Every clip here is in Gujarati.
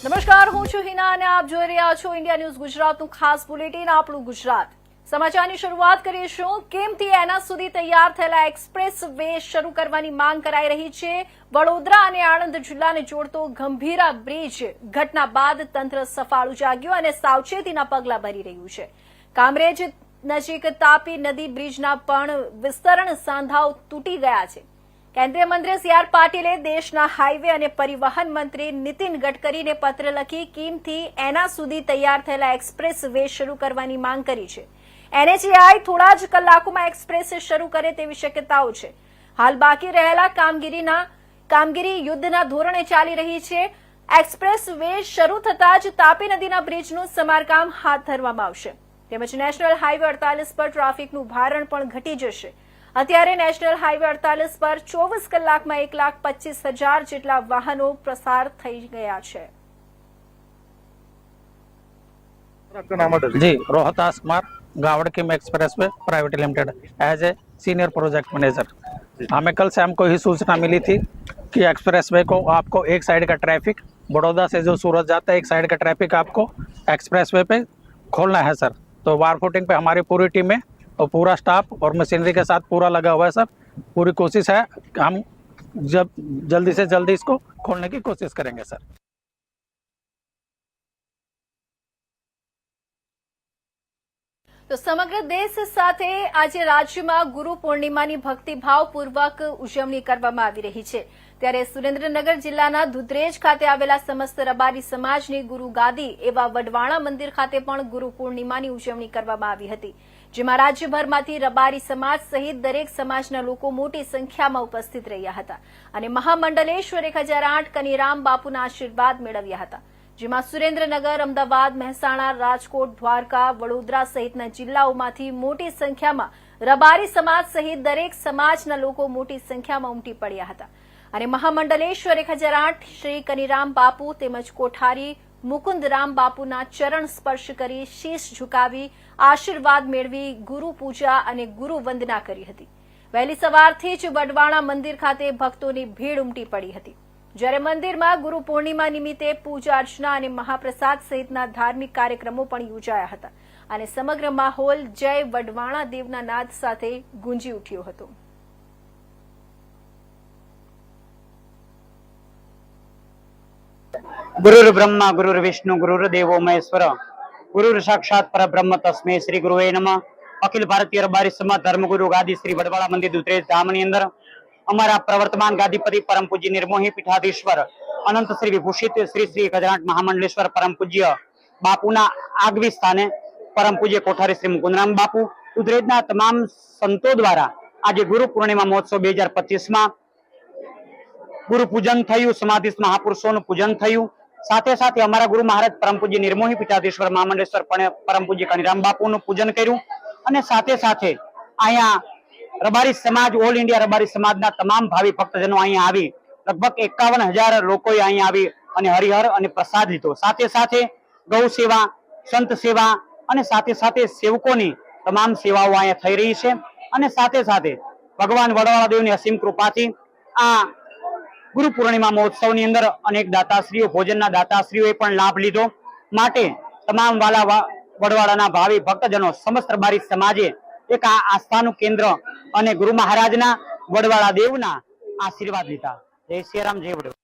નમસ્કાર, હું છું હિના અને આપ જોઈ રહ્યા છો ઇન્ડિયા ન્યૂઝ ગુજરાતનું ખાસ બુલેટિન આપણું ગુજરાત। સમાચારની શરૂઆત કરીશું। કેમથી એના સુધી તૈયાર થયેલા એક્સપ્રેસ વે શરૂ કરવાની માંગ કરાઈ રહી છે। વડોદરા અને આણંદ જિલ્લાને જોડતો ગંભીરા બ્રિજ ઘટના બાદ તંત્ર સફાળું જાગ્યું અને સાવચેતીના પગલાં ભરી રહ્યું છે। કામરેજ નજીક તાપી નદી બ્રિજના પણ વિસ્તરણ સાંધાઓ તૂટી ગયા છે। કેન્દ્રીય મંત્રી સી.આર. પાટીલે દેશના હાઈવે અને પરિવહન મંત્રી નીતિન ગડકરીને પત્ર લખી કીમથી એના સુધી તૈયાર થયેલા એક્સપ્રેસ વે શરૂ કરવાની માંગ કરી છે। એનએચએઆઈ થોડા જ કલાકોમાં એક્સપ્રેસ શરૂ કરે તેવી શક્યતાઓ છે। હાલ બાકી રહેલા કામગીરી યુદ્ધના ધોરણે ચાલી રહી છે। એક્સપ્રેસ વે શરૂ થતા જ તાપી નદીના બ્રિજનું સમારકામ હાથ ધરવામાં આવશે તેમજ નેશનલ હાઈવે 48 પર ટ્રાફિકનું ભારણ પણ ઘટી જશે। અત્યારે નેશનલ હાઈવે 48 પર 24 કલાકમાં 1,25,000 જેટલા વાહનો પસાર થઈ ગયા છે। जी, Rohtas Marg Gawad Kim expressway private limited as a senior project manager. हमें कल से हमको ही सूचना मिली थी कि एक्सप्रेस वे को आपको एक साइड का ट्रैफिक बड़ौदा से जो सूरत जाता है एक साइड का ट्रैफिक आपको एक्सप्रेस वे पे खोलना है सर। तो वार फुटिंग पे हमारी पूरी टीमें और पूरा स्टाफ और मशीनरी के साथ पूरा लगा हुआ है सर। पूरी कोशिश है कि हम जल्दी से जल्दी इसको खोलने की कोशिश करेंगे सर। તો સમગ્ર દેશ સાથે આજે રાજ્યમાં ગુરુ પૂર્ણિમાની ભક્તિભાવપૂર્વક ઉજવણી કરવામાં આવી રહી છે। ત્યારે સુરેન્દ્રનગર જિલ્લાના દુધરેજ ખાતે આવેલા સમસ્ત રબારી સમાજની ગુરુ ગાદી એવા વડવાણા મંદિર ખાતે પણ ગુરુ પૂર્ણિમાની ઉજવણી કરવામાં આવી હતી, જેમાં રાજ્યભરમાંથી રબારી સમાજ સહિત દરેક સમાજના લોકો મોટી સંખ્યામાં ઉપસ્થિત રહ્યા હતા અને મહામંડલેશ્વર 1008 કનીરામ બાપુના આશીર્વાદ મેળવ્યા હતા, જેમાં સુરેન્દ્રનગર, અમદાવાદ, મહેસાણા, રાજકોટ, દ્વારકા, વડોદરા સહિતના જિલ્લાઓમાંથી મોટી સંખ્યામાં રબારી સમાજ સહિત દરેક સમાજના લોકો મોટી સંખ્યામાં ઉમટી પડ્યા હતા અને મહામંડલેશ્વર 1008 શ્રી કનીરામ બાપુ તેમજ કોઠારી મુકુંદરામ બાપુના ચરણ સ્પર્શ કરી શીશ ઝુકાવી આશીર્વાદ મેળવી ગુરુ પૂજા અને ગુરુ વંદના કરી હતી। વહેલી સવારથી જ વડવાણા મંદિર ખાતે ભક્તોની ભીડ ઉમટી પડી હતી, જ્યારે મંદિરમાં ગુરુ પૂર્ણિમા નિમિત્તે પૂજા અર્ચના અને મહાપ્રસાદ સહિતના ધાર્મિક કાર્યક્રમો પણ યોજાયા હતા અને સમગ્ર માહોલ જય વડવાણા દેવના નાદ સાથે ગુંજી ઉઠ્યો હતો। गुरुर् ब्रह्मा गुरुर् विष्णु गुरुर्देवो महेश्वर गुरुर् साक्षात परब्रह्म तस्मै श्री गुरुवे नमः। अखिल भारतीय रबारी समाज धर्मगुरु गादी श्री वडवाड़ा मंदिर दुधरेज धामनी अंदर अमरा प्रवर्तमान गादीपति परम पूज्य निर्मोही पीठाधीश्वर अनंत श्री विभूषित श्री श्री 1008 महामंडलेश्वर परम पूज्य बापूना આગવી સ્થાને પરમ પૂજ્ય કોઠારી શ્રી મુકુંદરામ બાપુ દુધરેજના તમામ સંતો દ્વારા આજે ગુરુ પૂર્ણિમા મહોત્સવ 2025 માં ગુરુ પૂજન થયું, સમાધિસ્થ મહાપુરુષોનું પૂજન થયું। સાથે સાથે અમારા ગુરુ મહારાજ પરમ પૂજ્ય નિર્મોહી પીઠાધીશ્વર મહામંડલેશ્વર પરમ પૂજ્ય કનીરામ બાપુનું પૂજન કર્યું અને સાથે સાથે અહીંયા રબારી સમાજ ઓલ ઇન્ડિયા રબારી સમાજના તમામ ભાવિ ભક્તજનો અહીંયા આવી લગભગ 51,000 લોકોએ અહીંયા આવી અને હરિહર અને પ્રસાદ લીધો। સાથે સાથે ગૌ સેવા, સંત સેવા અને સાથે સાથે સેવકોની તમામ સેવાઓ અહીંયા થઈ રહી છે અને સાથે સાથે ભગવાન વડવાળા દેવની અસીમ કૃપાથી આ ગુરુ પૂર્ણિમા મહોત્સવની અંદર અનેક દાતાશ્રીઓ, ભોજનના દાતાશ્રીઓએ પણ લાભ લીધો। માટે તમામ વાલા વડવાડાના ભાવિ ભક્તજનો સમસ્ત રબારી સમાજે એક આ આસ્થાનું કેન્દ્ર અને ગુરુ મહારાજના વડવાડા દેવના આશીર્વાદ લીધા। જય શ્રી રામ, જય વડવાડા।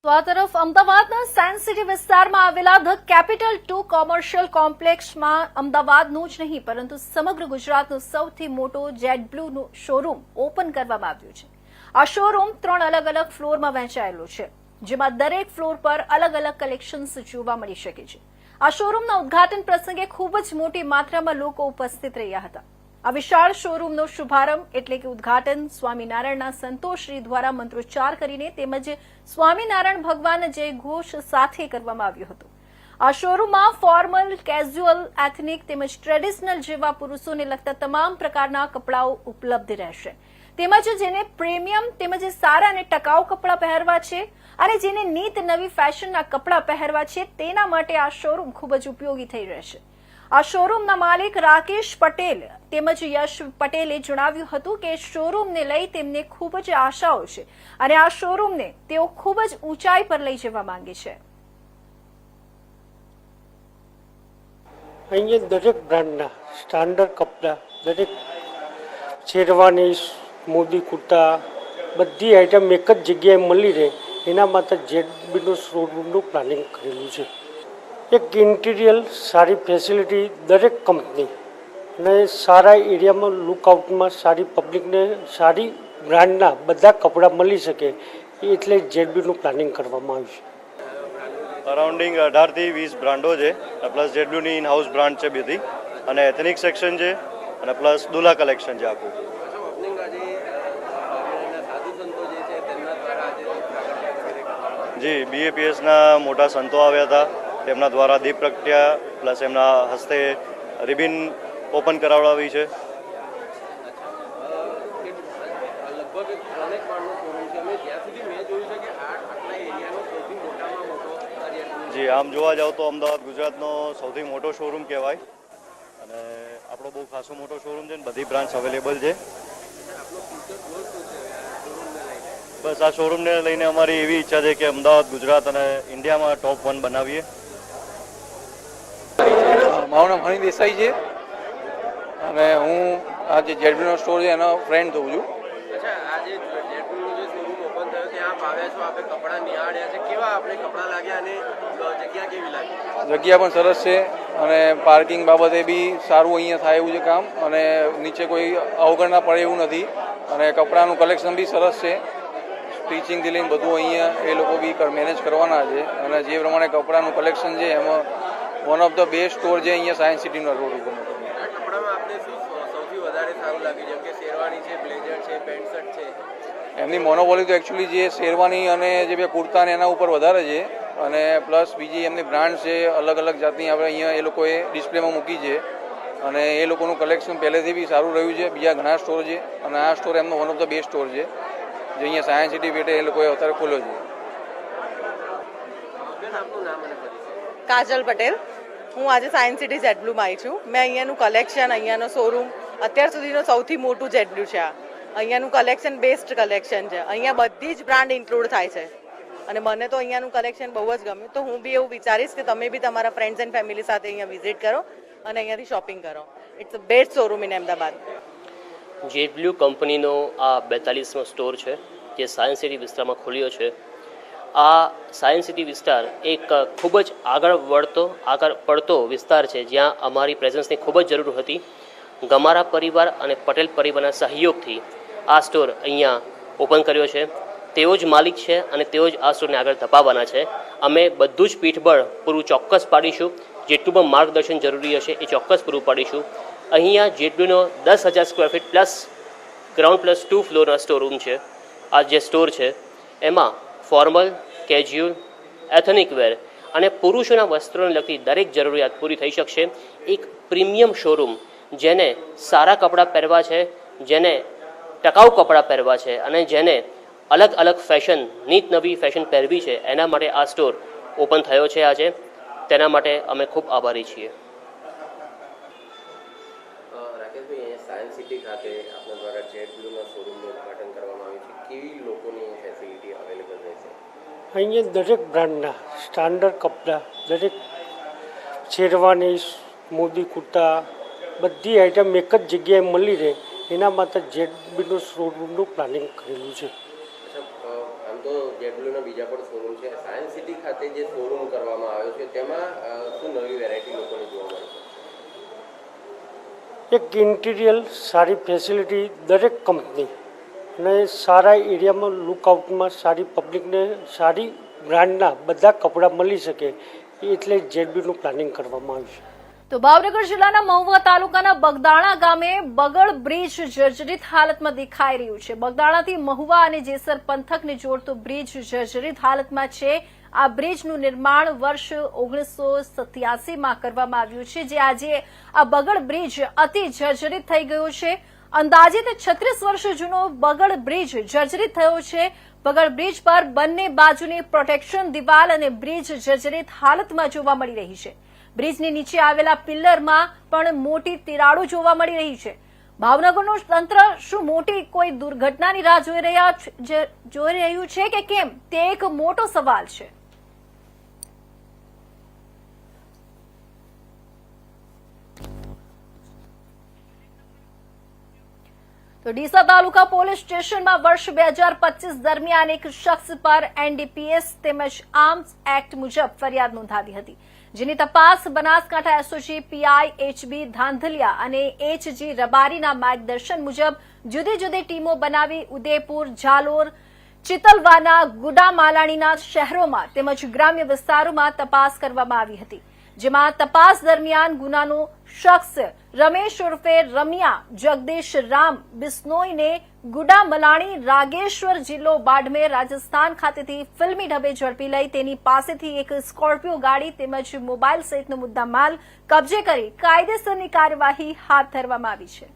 તો આ તરફ અમદાવાદના સાયન્સ સિટી વિસ્તારમાં આવેલા ધ કેપિટલ 2 કોમર્શિયલ કોમ્પ્લેક્સમાં અમદાવાદનું જ નહીં પરંતુ સમગ્ર ગુજરાતનો સૌથી મોટો જેટ બ્લુનું શોરૂમ ઓપન કરવામાં આવ્યું છે। આ શોરૂમ 3 અલગ અલગ ફ્લોરમાં વહેંચાયેલો છે, જેમાં દરેક ફ્લોર પર અલગ અલગ કલેક્શન્સ જોવા મળી શકે છે। આ શોરૂમના ઉદ્ઘાટન પ્રસંગે ખૂબ જ મોટી માત્રામાં લોકો ઉપસ્થિત રહ્યા હતા। આ વિશાળ શોરૂમનો શુભારંભ એટલે કે ઉદ્ઘાટન સ્વામિનારાયણના સંતોશ્રી દ્વારા મંત્રોચ્ચાર કરીને તેમજ સ્વામિનારાયણ ભગવાન જય ઘોષ સાથે કરવામાં આવ્યું હતું। આ શોરૂમમાં ફોર્મલ, કેઝ્યુઅલ, એથનિક તેમજ ટ્રેડિશનલ જેવા પુરુષોને લગતા તમામ પ્રકારના કપડાઓ ઉપલબ્ધ રહેશે, તેમજ જેને પ્રીમિયમ તેમજ સારા અને ટકાઉ કપડાં પહેરવા છે અને જેને નીત નવી ફેશનના કપડાં પહેરવા છે તેના માટે આ શોરૂમ ખૂબ જ ઉપયોગી થઈ રહેશે। આ શોરૂમના માલિક રાકેશ પટેલ તેમજ યશ પટેલે જણાવ્યું હતું કે શોરૂમને લઈ તેમને ખૂબ જ આશાઓ છે અને આ શોરૂમને તેઓ ખૂબ જ ઊંચાઈ પર લઈ જવા માંગે છે। અહીંયા દરેક બ્રાન્ડના સ્ટાન્ડર્ડ કપડાં, દરેક શેરવાની, મોદી કુર્તા, બધી આઈટમ એક જ જગ્યાએ મળી રહે એના માટે જેડબીનું શોરૂમનું પ્લાનિંગ કરેલું છે. એક ઇન્ટિરિયર, સારી ફેસિલિટી, દરેક કંપની અને સારા એરિયામાં લુકઆઉટમાં સારી પબ્લિકને સારી બ્રાન્ડના બધા કપડાં મળી શકે એટલે જેડબીનું પ્લાનિંગ કરવામાં આવ્યું છે. અરાઉન્ડિંગ 18થી 20 બ્રાન્ડો છે, પ્લસ જેડબ્લ્યુની ઇન હાઉસ બ્રાન્ડ છે બધી, અને એથનિક સેક્શન છે, અને પ્લસ દુલા કલેક્શન છે આખું. જી, BAPSના મોટા સંતો આવ્યા હતા, તેમના દ્વારા દીપ પ્રગટ્યા, પ્લસ એમના હસ્તે રિબિન ઓપન કરાવડાવી છે. જી, આમ જોવા જાવ તો અમદાવાદ ગુજરાતનો સૌથી મોટો શોરૂમ કહેવાય, અને આપણો બહુ ખાસો મોટો શોરૂમ છે ને બધી બ્રાન્ચ અવેલેબલ છે. બસ આ શોરૂમને લઈને અમારી એવી ઈચ્છા છે કે અમદાવાદ, ગુજરાત અને ઇન્ડિયામાં ટોપ 1 બનાવીએ. મારું નામ હની દેસાઈ છે અને હું આ જે જેડબીનો સ્ટોર છે એનો ફ્રેન્ડ થઉં છું. અચ્છા, આજે જેડબીનો જે શોરૂમ ઓપન થયો ત્યાં આપ આવ્યા છો, આપણે કપડાં નિહાળ્યા છે, કેવા આપણે કપડાં લાગ્યા અને જગ્યા કેવી લાગી? જગ્યા પણ સરસ છે અને પાર્કિંગ બાબતે બી સારું અહીંયા થાય એવું છે કામ, અને નીચે કોઈ અવગણના પડે એવું નથી, અને કપડાનું કલેક્શન બી સરસ છે. સ્ટિચિંગથી લઈને બધું અહીંયા એ લોકો બી મેનેજ કરવાના છે, અને જે પ્રમાણે કપડાનું કલેક્શન છે એમાં one of the best store છે અહીંયા સાયન્સ સિટીના રોડ ઉપર. આ કપડામાં આપણે શું સૌથી વધારે સારું લાગ્યું? જેમ કે શેરવાની છે, બ્લેઝર છે, પેન્ટ શર્ટ છે. એમની મોનોપોલી તો એકચ્યુઅલી જે શેરવાની અને જે બે કુર્તા ને એના ઉપર વધારે છે, અને પ્લસ બીજી એમની બ્રાન્ડ છે અલગ અલગ જાતની આપણે અહીંયા એ લોકોએ ડિસ્પ્લેમાં મૂકી છે, અને એ લોકોનું કલેક્શન પહેલેથી બી સારું રહ્યું છે. બીજા ઘણા સ્ટોર છે અને આ સ્ટોર એમનો one of the best store છે જે અહીંયા સાયન્સ સિટી પેટે એ લોકોએ અત્યારે ખોલ્યો છે. આપનું નામ અને પરિચય? કાજલ પટેલ. હું આજે સાયન્સ સિટી જેડબ્લ્યુમાં આવી છું. મેં અહીંયાનું કલેક્શન, અહીંયાનો શોરૂમ અત્યાર સુધીનો સૌથી મોટું જેડબ્લ્યુ છે. અહીંયાનું કલેક્શન બેસ્ટ કલેક્શન છે. અહીંયા બધી જ બ્રાન્ડ ઇન્ક્લુડ થાય છે, અને મને તો અહીંયાનું કલેક્શન બહુ જ ગમ્યું. તો હું બી એવું વિચારીશ કે તમે બી તમારા ફ્રેન્ડ્સ એન્ડ ફેમિલી સાથે અહીંયા વિઝિટ કરો અને અહીંયાથી શોપિંગ કરો. It's a best showroom in Ahmedabad. JW કંપનીનો આ 42મો સ્ટોર છે જે સાયન્સ સિટી વિસ્તારમાં ખુલ્યો છે. આ સાયન્સ સિટી વિસ્તાર એક ખૂબ જ આગળ પડતો વિસ્તાર છે જ્યાં અમારી પ્રેઝન્સની ખૂબ જ જરૂર હતી. ગમારા પરિવાર અને પટેલ પરિવારના સહયોગથી આ સ્ટોર અહીંયા ઓપન કર્યો છે. તેઓ જ માલિક છે અને તેઓ જ આ સ્ટોરને આગળ ધપાવવાના છે. અમે બધું જ પીઠબળ પૂરું ચોક્કસ પાડીશું. જેટલું પણ માર્ગદર્શન જરૂરી હશે એ ચોક્કસ પૂરું પાડીશું. અહીંયા જેડબ્લ્યુનો 10,000 square feet plus ground plus 2 ફ્લોરના સ્ટોર રૂમ છે. આ જે સ્ટોર છે એમાં ફોર્મલ, કેઝ્યુઅલ, એથનિક વેર અને પુરુષોના વસ્ત્રોને લગતી દરેક જરૂરિયાત પૂરી થઈ શકશે. એક પ્રીમિયમ શોરૂમ જેને સારા કપડાં પહેરવા છે, જેને ટકાઉ કપડાં પહેરવા છે અને જેને અલગ અલગ ફેશન, નીત નવી ફેશન પહેરવી છે, એના માટે આ સ્ટોર ઓપન થયો છે આજે. તેના માટે અમે ખૂબ આભારી છીએ. રાકેશભાઈ, સાયન્સ સિટી ખાતે આપણા દ્વારા જેડબ્લ્યુના શોરૂમનું ઉદ્ઘાટન કરવામાં આવ્યું છે. કેવી લોકોની ફેસિલિટી અવેલેબલ રહેશે? અહીંયા દરેક બ્રાન્ડના સ્ટાન્ડર્ડ કપડાં, દરેક શેરવાની, મોદી કુર્તા, બધી આઈટમ એક જ જગ્યાએ મળી રહે એના માટે જેડબીનું શોરૂમનું પ્લાનિંગ કરેલું છે. આમ તો જેડબ્લ્યુના બીજા પણ શોરૂમ છે. સાયન્સ સિટી ખાતે જે શોરૂમ કરવામાં આવ્યો છે તેમાં શું નવી વેરાયટી લોકોને જોવા મળે છે? એક ઇન્ટિરિયર, સારી ફેસિલિટી, દરેક કંપની અને સારા એરિયામાં લુકઆઉટમાં સારી પબ્લિકને સારી બ્રાન્ડના બધા કપડાં મળી શકે એટલે જેડબીનું પ્લાનિંગ કરવામાં આવ્યું છે. તો ભાવનગર જિલ્લાના મહુવા તાલુકાના બગદાણા ગામે બગડ બ્રિજ જર્જરિત હાલતમાં દેખાઈ રહ્યું છે. બગદાણાથી મહુવા અને જેસર પંથકને જોડતો બ્રિજ જર્જરિત હાલતમાં છે. આ બ્રિજનું નિર્માણ વર્ષ 1987માં કરવામાં આવ્યું છે, જે આજે આ બગડ બ્રિજ અતિ જર્જરિત થઈ ગયો છે. અંદાજિત 36 વર્ષ જૂનો બગડ બ્રિજ જર્જરિત થયો છે. બગડ બ્રિજ પર બંને બાજુની પ્રોટેક્શન દિવાલ અને બ્રિજ જર્જરિત હાલતમાં જોવા મળી રહી છે. બ્રિજની નીચે આવેલા પિલ્લરમાં પણ મોટી તિરાડો જોવા મળી રહી છે. ભાવનગરનું તંત્ર શું મોટી કોઈ દુર્ઘટનાની રાહ જોઈ રહ્યું છે કે કેમ, તે એક મોટો સવાલ છે. તો ડીસા તાલુકા પોલીસ સ્ટેશનમાં વર્ષ 2025 દરમિયાન એક શખ્સ પર એનડીપીએસ તેમજ આર્મ્સ એક્ટ મુજબ ફરિયાદ નોંધાવી હતી, જેની તપાસ Banaskantha SOG PI HB Dhandhaliya અને એચજી રબારીના માર્ગદર્શન મુજબ જુદી જુદી ટીમો બનાવી ઉદયપુર, ઝાલોર, ચિતલવાના, ગુડામાલાણીના શહેરોમાં તેમજ ગ્રામ્ય વિસ્તારોમાં તપાસ કરવામાં આવી હતી, જેમાં તપાસ દરમિયાન ગુનાનો શખ્સ રમેશ ઉર્ફે રમિયા જગદીશ રામ બિસ્નોઈને ગુડામલાણી, રાગેશ્વર જિલ્લો બાડમેર, રાજસ્થાન ખાતેથી ફિલ્મી ઢબે ઝડપી લઈ તેની પાસેથી એક સ્કોર્પિયો ગાડી તેમજ મોબાઈલ સહિતનો મુદ્દામાલ કબજે કરી કાયદેસરની કાર્યવાહી હાથ ધરવામાં આવી છે.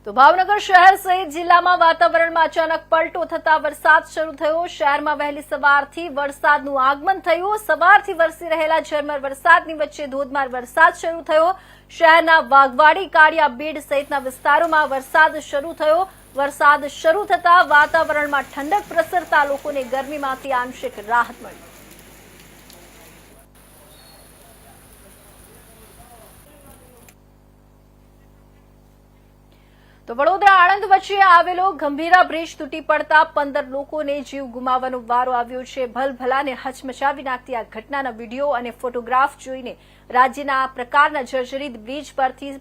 તો ભાવનગર શહેર સહિત જિલ્લામાં વાતાવરણમાં અચાનક પલટો થતા વરસાદ શરૂ થયો. શહેરમાં વહેલી સવારથી વરસાદનું આગમન થયું. સવારથી વરસી રહેલા ઝરમર વરસાદની વચ્ચે ધોધમાર વરસાદ શરૂ થયો. શહેરના વાઘવાડી, કાળિયા, બીડ સહિતના વિસ્તારોમાં વરસાદ શરૂ થયો. વરસાદ શરૂ થતા વાતાવરણમાં ઠંડક પ્રસરતા લોકોને ગરમીમાંથી આંશિક રાહત મળી. તો વડોદરા આણંદ વચ્ચે આવેલો ગંભીરા બ્રિજ તૂટી પડતા 15 લોકોને જીવ ગુમાવવાનો વારો આવ્યો છે. ભલભલાને હચમચાવી નાખતી આ ઘટનાના વિડીયો અને ફોટોગ્રાફ જોઈને રાજ્યના આ પ્રકારના જર્જરિત બ્રિજ પરથી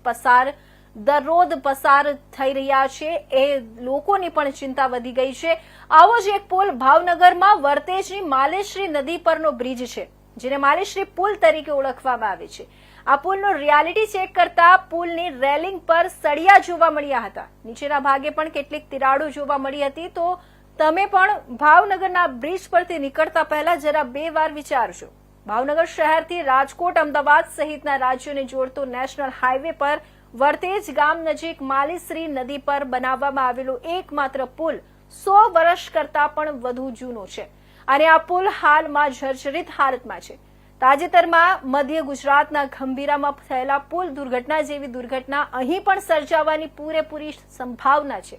દરરોજ પસાર થઈ રહ્યા છે એ લોકોની પણ ચિંતા વધી ગઈ છે. આવો જ એક પુલ ભાવનગરમાં વર્તેજની માલેશ્રી નદી પરનો બ્રિજ છે, જેને માલેશ્રી પુલ તરીકે ઓળખવામાં આવે છે. આ પુલનો રિયાલિટી ચેક કરતા પુલની રેલિંગ પર સળિયા જોવા મળ્યા હતા. નીચેના ભાગે પણ કેટલીક તિરાડો જોવા મળી હતી. તો તમે પણ ભાવનગરના બ્રિજ પરથી નીકળતા પહેલા જરા 2 વાર વિચારજો. ભાવનગર શહેરથી રાજકોટ, અમદાવાદ સહિતના રાજ્યોને જોડતો નેશનલ હાઈવે પર વર્તેજ ગામ નજીક માલેશ્રી નદી પર બનાવવામાં આવેલો એકમાત્ર પુલ 100 વર્ષ કરતા પણ વધુ જૂનો છે અને આ પુલ હાલમાં જર્જરિત હાલતમાં છે. તાજેતરમાં મધ્ય ગુજરાતના ગંભીરામાં થયેલા પુલ દુર્ઘટના જેવી દુર્ઘટના અહીં પણ સર્જાવાની પૂરેપૂરી સંભાવના છે.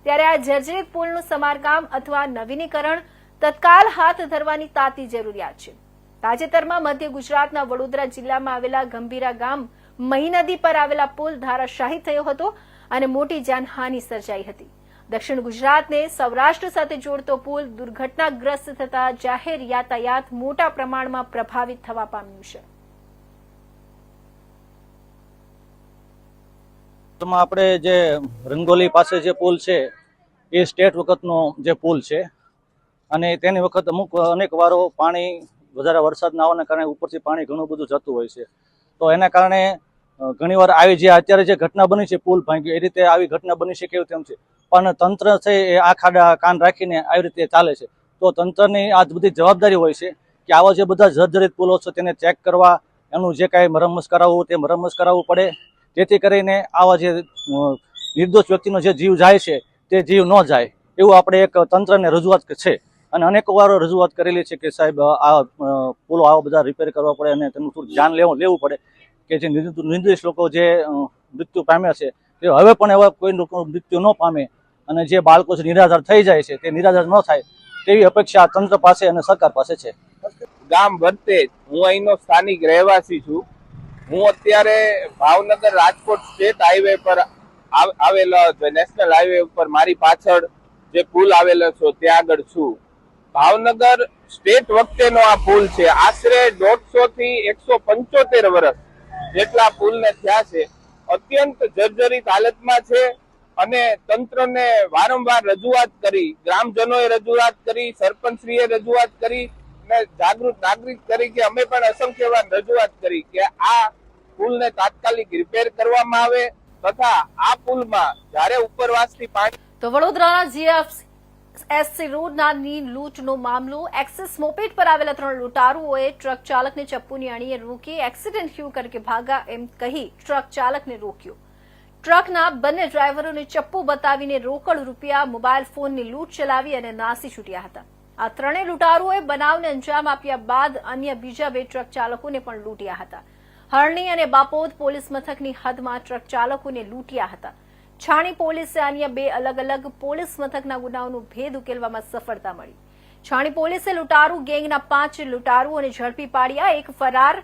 ત્યારે આ જર્જરિત પુલનું સમારકામ અથવા નવીનીકરણ તત્કાલ હાથ ધરવાની તાતી જરૂરિયાત છે. તાજેતરમાં મધ્ય ગુજરાતના વડોદરા જિલ્લામાં આવેલા ગંભીરા ગામ મહી નદી પર આવેલા પુલ ધારાશાયી થયો હતો અને મોટી જાનહાનિ સર્જાઈ હતી. દક્ષિણ ગુજરાતને સૌરાષ્ટ્ર સાથે જોડતો પુલ દુર્ઘટનાગ્રસ્ત થતા જાહેર યાતાયાત મોટા પ્રમાણમાં પ્રભાવિત થવા પામ્યું છે. આપણે જે રંગોલી પાસે જે પુલ છે એ સ્ટેટ વખતનો જે પુલ છે અને તેની વખત અનેક વારો પાણી વધારે વરસાદના આવવાના કારણે ઉપરથી પાણી ઘણું બધું જતું હોય છે. તો એના કારણે ઘણીવાર આવી જે અત્યારે જે ઘટના બની છે પુલ ભાંગ્યો એ રીતે આવી ઘટના બની શકે એવું તેમ છે, પણ તંત્ર છે એ આ ખાડા કાન રાખીને આવી રીતે ચાલે છે. તો તંત્રની આ બધી જવાબદારી હોય છે કે આવા જે બધા જર્જરિત પુલો છે તેને ચેક કરવા, એનું જે કાંઈ મરમ્મત કરાવવું તે મરમ્મત કરાવવું પડે, જેથી કરીને આવા જે નિર્દોષ વ્યક્તિનો જે જીવ જાય છે તે જીવ ન જાય એવું આપણે એક તંત્રને રજૂઆત છે અને અનેક વાર રજૂઆત કરેલી છે કે સાહેબ આ પુલો આવા બધા રિપેર કરવા પડે અને તેનું થોડું ધ્યાન લેવું પડે કે જે નિર્દોષ લોકો જે મૃત્યુ પામ્યા છે તે હવે પણ એવા કોઈ લોકો મૃત્યુ ન પામે અને જે બાળકો છે નિરાધાર થઈ જાય છે તે નિરાધાર ન થાય તેવી અપેક્ષા તંત્ર પાસે અને સરકાર પાસે છે. ગામ વર્તેજ, હું અહીંનો સ્થાનિક રહેવાસી છું. હું અત્યારે ભાવનગર રાજકોટ સ્ટેટ હાઈવે પર આવેલો નેશનલ હાઈવે ઉપર મારી પાછળ જે પુલ આવેલો છે ત્યાં આગળ છું. ભાવનગર સ્ટેટ વખતેનો આ પુલ છે. આશરે 150 થી 175 વર્ષ જેટલા પુલને થયા છે. અત્યંત જર્જરિત હાલતમાં છે અને તંત્રને વારંવાર રજૂઆત કરી, ગ્રામજનોએ રજૂઆત કરી, સરપંચશ્રીએ રજૂઆત કરી અને જાગૃત નાગરિક તરીકે અમે પણ અસંખ્ય વાર રજૂઆત કરી કે આ પુલને તાત્કાલિક રિપેર કરવામાં આવે તથા આ પુલમાં જ્યારે ઉપરવાસથી પાણી. તો વડોદરાના જીએફએસસી રોડની લૂંટનો મામલો. એક્સિસ મોપેડ પર આવેલા 3 લૂંટારુઓએ ટ્રક ચાલકને ચપ્પુની અણીએ રોકી એક્સિડન્ટ થયું કરકે ભાગા એમ કહી ટ્રક ચાલકને રોક્યો. ટ્રકના બંને ડ્રાઈવરોને ચપ્પુ બતાવીને રોકડ રૂપિયા, મોબાઈલ ફોનની લૂંટ ચલાવી અને નાસી છૂટ્યા હતા. આ 3 લૂંટારુઓએ બનાવને અંજામ આપ્યા બાદ અન્ય બીજા 2 ટ્રક ચાલકોને પણ લૂંટ્યા હતા. હરણી અને બાપોદ પોલીસ મથકની હદમાં ટ્રક ચાલકોને લૂંટ્યા હતા. છાણી પોલીસે અન્ય 2 અલગ અલગ પોલીસ મથકના ગુનાઓનો ભેદ ઉકેલવામાં સફળતા મળી. છાણી પોલીસે લૂંટારૂ ગેંગના 5 લૂંટારૂઓને ઝડપી પાડ્યા. એક ફરાર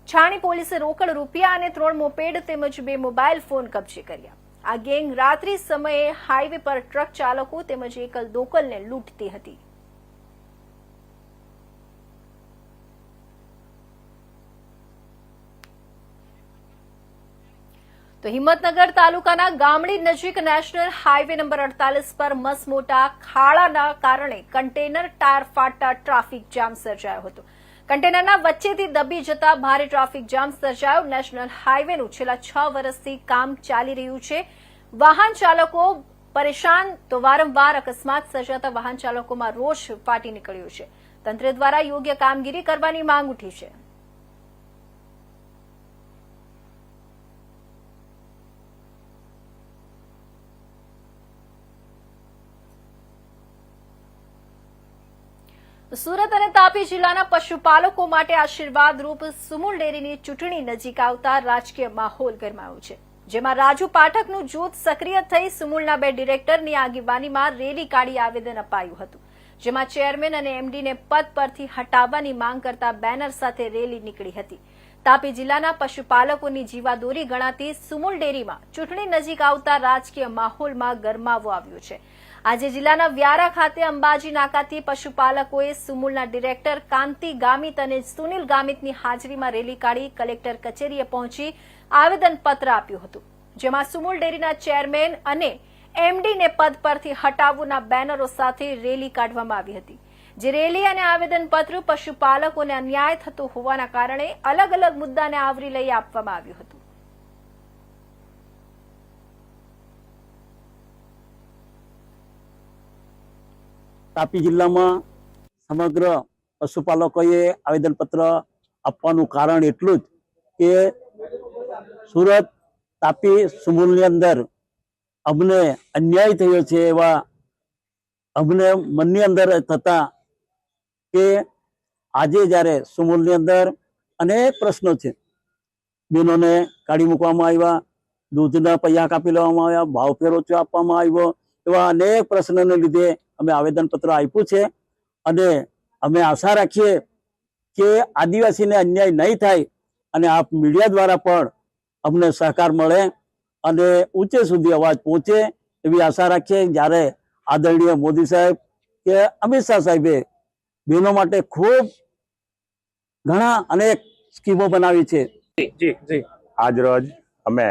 છાણી પોલીસે રોકડ રૂપિયા અને 3 મોપેડ તેમજ 2 મોબાઈલ ફોન કબજે કર્યા. આ ગેંગ રાત્રિ સમયે હાઈવે પર ટ્રક ચાલકો તેમજ એકલ દોકલને લૂંટતી હતી. તો હિંમતનગર તાલુકાના ગામડી નજીક નેશનલ હાઈવે નંબર 48 પર મસમોટા ખાડાના કારણે કન્ટેનર ટાયર ફાટતા ટ્રાફિક જામ સર્જાયો હતો. કન્ટેનરના વચ્ચેથી દબી જતા ભારે ટ્રાફિક જામ સર્જાયો. નેશનલ હાઈવેનું છેલ્લા 6 વર્ષથી કામ ચાલી રહ્યું છે. વાહન ચાલકો પરેશાન તો વારંવાર અકસ્માત સર્જાતા વાહન ચાલકોમાં રોષ ફાટી નીકળ્યો છે. તંત્ર દ્વારા યોગ્ય કામગીરી કરવાની માંગ ઉઠી છે. સુરત અને તાપી જિલ્લાના પશુપાલકો માટે આશીર્વાદરૂપ સુમુલ ડેરીની ચૂંટણી નજીક આવતા રાજકીય માહોલ ગરમાયો છે, જેમાં રાજુ પાઠકનું જૂથ સક્રિય થઈ સુમુલના 2 ડિરેક્ટરની આગેવાનીમાં રેલી કાઢી આવેદન અપાયું હતું, જેમાં ચેરમેન અને એમડીને પદ પરથી હટાવવાની માંગ કરતા બેનર સાથે રેલી નીકળી હતી. તાપી જિલ્લાના પશુપાલકોની જીવાદોરી ગણાતી સુમુલ ડેરીમાં ચૂંટણી નજીક આવતા રાજકીય માહોલમાં ગરમાવો આવ્યો છે. આજે જિલ્લાના વ્યારા ખાતે અંબાજી નાકાથી પશુપાલકોએ સુમુલના ડિરેક્ટર કાંતિ ગામિત અને સુનિલ ગામિતની હાજરીમાં રેલી કાઢી કલેક્ટર કચેરીએ પહોંચી આવેદનપત્ર આપ્યું હતું, જેમાં સુમુલ ડેરીના ચેરમેન અને એમડીને પદ પરથી હટાવવાના બેનરો સાથે રેલી કાઢવામાં આવી હતી. જે રેલી અને આવેદનપત્ર પશુપાલકોને અન્યાય થતો હોવાના કારણે અલગ અલગ મુદ્દાને આવરી લઈ આપવામાં આવ્યું હતું. તાપી જિલ્લામાં સમગ્ર પશુપાલકોએ આવેદનપત્ર આપવાનું કારણ એટલું જ કે સુરત તાપી સુમુલની અંદર અમને અન્યાય થયો છે એવા અમને મનની અંદર થતા કે આજે જ્યારે સુમુલની અંદર અનેક પ્રશ્નો છે, બહેનોને કાઢી મૂકવામાં આવ્યા, દૂધના પૈસા કાપી લેવામાં આવ્યા, ભાવફેર ઓછો આપવામાં આવ્યો, એવા અનેક પ્રશ્નોને લીધે અમે આવેદનપત્ર આપ્યું છે અને અમે આશા રાખીએ કે આદિવાસીને અન્યાય નહીં થાય અને આપ મીડિયા દ્વારા પણ અમને સહકાર મળે અને ઊંચે સુધી અવાજ પહોંચે એવી આશા રાખીએ. જ્યારે આદરણીય મોદી સાહેબ કે અમિત શાહ સાહેબે બહેનો માટે ખૂબ ઘણા અનેક સ્કીમો બનાવી છે. આજ રોજ અમે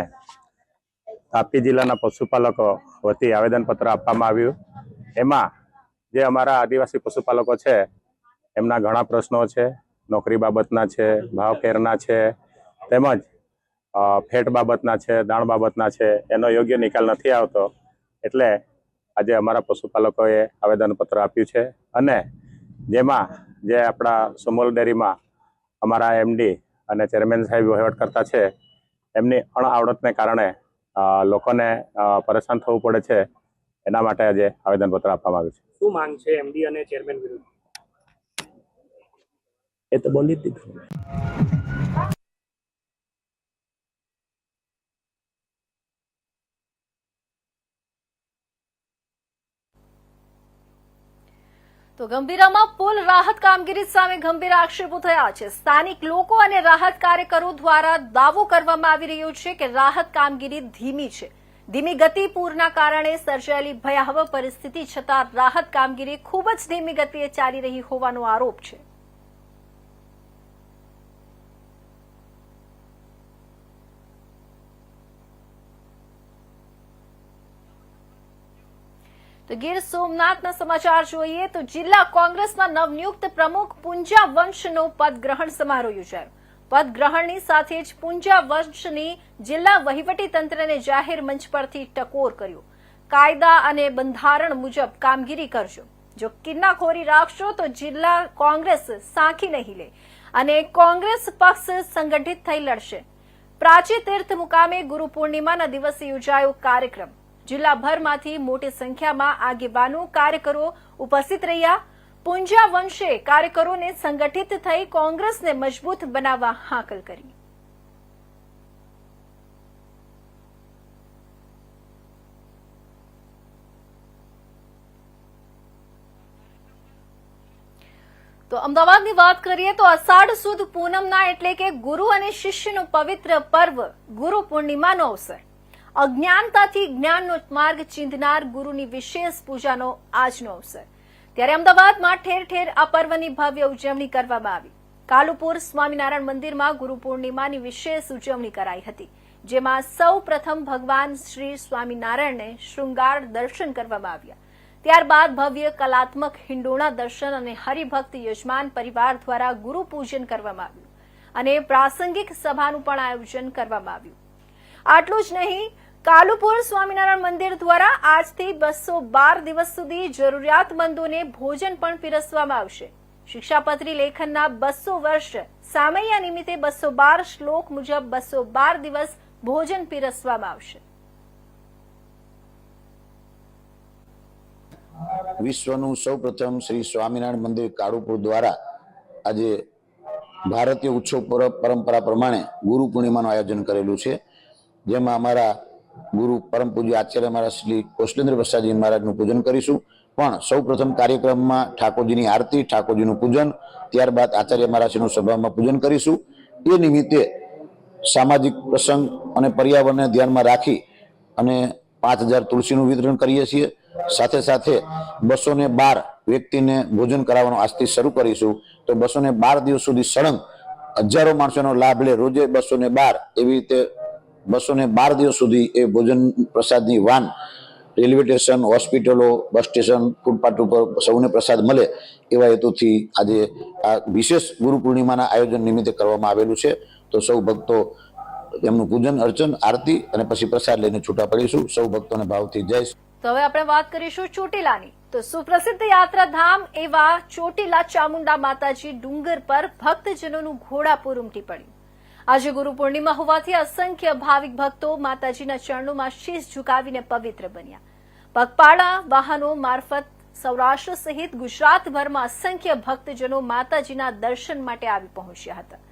તાપી જિલ્લાના પશુપાલકો વતી આવેદનપત્ર આપવામાં આવ્યું. એમાં જે અમારા આદિવાસી પશુપાલકો છે એમના ઘણા પ્રશ્નો છે, નોકરી બાબતના છે, ભાવફેરના છે, તેમજ ફેટ બાબતના છે, દાણ બાબતના છે, એનો યોગ્ય નિકાલ નથી આવતો. એટલે આજે અમારા પશુપાલકોએ આવેદનપત્ર આપ્યું છે અને જેમાં જે આપણા સુમુલ ડેરીમાં અમારા એમડી અને ચેરમેન સાહેબ વહીવટ કરતા છે એમની અણઆવડતને કારણે લોકોને પરેશાન થવું પડે છે. એના માટે આજે આવેદનપત્ર આપવામાં આવ્યું છે. શું માંગ છે એમડી અને ચેરમેન વિરુદ્ધ? એ તો બોલી જ દીધું. તો ગંભીરામાં પુલ રાહત કામગીરી સામે ગંભીર આક્ષેપો થયા છે. સ્થાનિક લોકો અને રાહત કાર્યકરો દ્વારા દાવો કરવામાં આવી રહ્યો છે કે રાહત કામગીરી ધીમી છે. ધીમી ગતિ પૂરના કારણે સર્જાયેલી ભયાવહ પરિસ્થિતિ છતાં રાહત કામગીરી ખૂબ જ ધીમી ગતિએ ચાલી રહી હોવાનો આરોપ છે. તો ગીર સોમનાથના સમાચાર જોઈએ તો જિલ્લા કોંગ્રેસના નવનિયુક્ત પ્રમુખ પુંજા વંશનો પદગ્રહણ સમારોહ યોજાયો. પદગ્રહણની સાથે જ પુંજા વંશની જિલ્લા વહીવટી તંત્રને જાહેર મંચ પરથી ટકોર કર્યો. કાયદા અને બંધારણ મુજબ કામગીરી કરજો, જો કિન્નાખોરી રાખશો તો જિલ્લા કોંગ્રેસ સાંખી નહીં લે અને કોંગ્રેસ પક્ષ સંગઠિત થઈ લડશે. પ્રાચી તીર્થ મુકામે ગુરુ પૂર્ણિમાના દિવસે યોજાયો કાર્યક્રમ. જિલ્લાભરમાંથી મોટી સંખ્યામાં આગેવાનો કાર્યકરો ઉપસ્થિત રહ્યા. પુંજા વંશે કાર્યકરોને સંગઠિત થઈ કોંગ્રેસને મજબૂત બનાવવા હાકલ કરી. તો અમદાવાદની વાત કરીએ તો અષાઢ સુદ પૂનમના એટલે કે ગુરુ અને શિષ્યનો પવિત્ર પર્વ ગુરુ પૂર્ણિમાનો અવસર. અજ્ઞાનતાથી જ્ઞાનનો માર્ગ ચીંધનાર ગુરુની વિશેષ પૂજાનો આજનો અવસર. ત્યારે અમદાવાદમાં ઠેર ઠેર આ પર્વની ભવ્ય ઉજવણી કરવામાં આવી. કાલુપુર સ્વામિનારાયણ મંદિરમાં ગુરુ પૂર્ણિમાની વિશેષ ઉજવણી કરાઈ હતી, જેમાં સૌ પ્રથમ ભગવાન શ્રી સ્વામિનારાયણને શૃંગાર દર્શન કરવામાં આવ્યા. ત્યારબાદ ભવ્ય કલાત્મક હિંડોળા દર્શન અને હરિભક્ત યજમાન પરિવાર દ્વારા ગુરુ પૂજન કરવામાં આવ્યું અને પ્રાસંગિક સભાનું પણ આયોજન કરવામાં આવ્યું. આટલું જ નહીં, કાલુપુર સ્વામિનારાયણ મંદિર દ્વારા આજથી 212 દિવસ સુધી જરૂરિયાતમંદોને ભોજન પણ પીરસવામાં આવશે. શિક્ષાપત્રી લેખનના 200 વર્ષ સામૈયા નિમિત્તે 212 શ્લોક મુજબ 212 દિવસ ભોજન પીરસવામાં આવશે. વિશ્વનું સૌપ્રથમ શ્રી સ્વામિનારાયણ મંદિર કાળુપુર દ્વારા આજે ભારતીય ઉત્સવ પરંપરા પ્રમાણે ગુરુ પૂર્ણિમાનું આયોજન કરેલું છે, જેમાં અમારા ગુરુ પરમ પૂજ્ય આચાર્ય મહારાજ શ્રી કૌશલેન્દ્ર પ્રસાદજી મહારાજનું પૂજન કરીશું. પણ સૌપ્રથમ કાર્યક્રમમાં ઠાકોરજીની આરતી, ઠાકોરજીનું પૂજન, ત્યારબાદ આચાર્ય મહારાજનું સભામાં પૂજન કરીશું. એ નિમિત્તે સામાજિક પ્રસંગ અને પર્યાવરણને ધ્યાનમાં રાખી અને 5000 તુલસીનું વિતરણ કરીએ છીએ. સાથે સાથે 212 વ્યક્તિને ભોજન કરાવવાનું આજથી શરૂ કરીશું. તો 212 દિવસ સુધી સળંગ હજારો માણસોનો લાભ લે, રોજે 212, એવી રીતે 212 દિવસ સુધી એ ભોજન પ્રસાદની વાન રેલવે સ્ટેશન, હોસ્પિટલો, બસ સ્ટેશન, ફૂટપાથ ઉપર સૌને પ્રસાદ મળે એવા હેતુથી આજે આ વિશેષ ગુરુ પૂર્ણિમાના આયોજન નિમિત્તે કરવામાં આવેલું છે. તો સૌ ભક્તો તેમનું પૂજન અર્ચન, આરતી અને પછી પ્રસાદ લઈને છૂટા પડીશું. સૌ ભક્તોને ભાવથી જય. તો હવે આપણે વાત કરીશું ચોટીલાની. તો સુપ્રસિદ્ધ યાત્રાધામ એવા ચોટીલા ચામુંડા માતાજી ડુંગર પર ભક્તજનોનું ઘોડાપુર ઉમટી પડ્યું. આજે ગુરુ પૂર્ણિમા હોવાથી અસંખ્ય ભાવિક ભક્તો માતાજીના ચરણોમાં શીશ ઝુકાવીને પવિત્ર બન્યા. પગપાળા વાહનો મારફત સૌરાષ્ટ્ર સહિત ગુજરાતભરમાં અસંખ્ય ભક્તજનો માતાજીના દર્શન માટે આવી પહોંચ્યા હતા.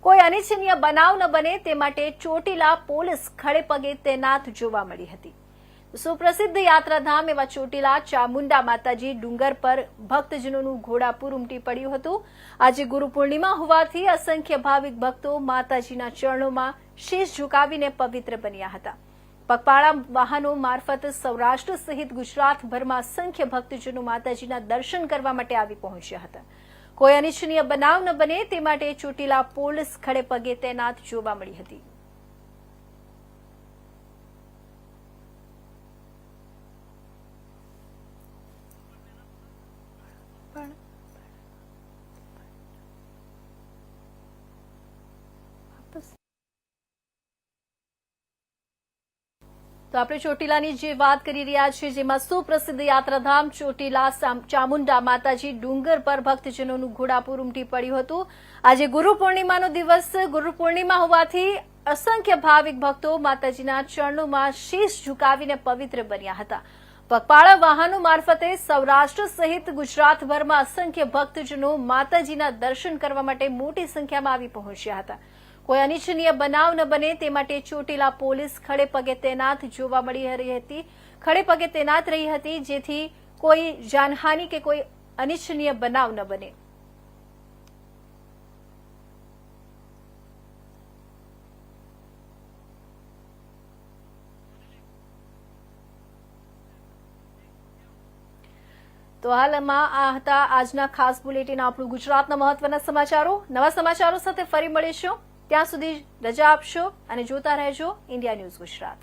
કોઈ અનિચ્છનીય બનાવ ન બને તે માટે ચોટીલા પોલીસ ખડે પગે તૈનાત જોવા મળી હતી. સુપ્રસિદ્ધ યાત્રાધામ એવા ચોટીલા ચામુંડા માતાજી ડુંગર પર ભક્તજનોનું ઘોડાપુર ઉમટી પડ્યું હતું. આજે ગુરુ પૂર્ણિમા હોવાથી અસંખ્ય ભાવિક ભક્તો માતાજીના ચરણોમાં શીશ ઝુકાવીને પવિત્ર બન્યા હતા. પગપાળા વાહનો મારફત સૌરાષ્ટ્ર સહિત ગુજરાતભરમાં અસંખ્ય ભક્તજનો માતાજીના દર્શન કરવા માટે આવી પહોંચ્યા હતા. કોઈ અનિચ્છનીય બનાવ ન બને તે માટે ચોટીલા પોલીસ ખડે પગે તૈનાત જોવા મળી હતી. તો આપણે ચોટીલાની જે વાત કરી રહ્યા છીએ, જેમાં સુપ્રસિદ્ધ યાત્રાધામ ચોટીલા ચામુંડા માતાજી ડુંગર પર ભક્તજનોનું ઘોડાપુર ઉમટી પડ્યું હતું. આજે ગુરુ પૂર્ણિમાનો દિવસ, ગુરુ પૂર્ણિમા હોવાથી અસંખ્ય ભાવિક ભક્તો માતાજીના ચરણોમાં શીશ ઝુકાવીને પવિત્ર બન્યા હતા. પગપાળા વાહનો મારફતે સૌરાષ્ટ્ર સહિત ગુજરાતભરમાં અસંખ્ય ભક્તજનો માતાજીના દર્શન કરવા માટે મોટી સંખ્યામાં આવી પહોંચ્યા હતા. કોઈ અનિચ્છનીય બનાવ ન બને તે માટે ચોટીલા પોલીસ ખડે પગે તૈનાત જોવા મળી રહી હતી. ખડે પગે તૈનાત રહી હતી, જેથી કોઈ જાનહાનિ કે કોઈ અનિચ્છનીય બનાવ ન બને. તો હાલમાં આ હતા આજના ખાસ બુલેટિન, આપણું ગુજરાતના મહત્વના સમાચારો. નવા સમાચારો સાથે ફરી મળીશું. ત્યાં સુધી રજા આપશો અને જોતા રહેજો ઇન્ડિયા ન્યૂઝ ગુજરાત.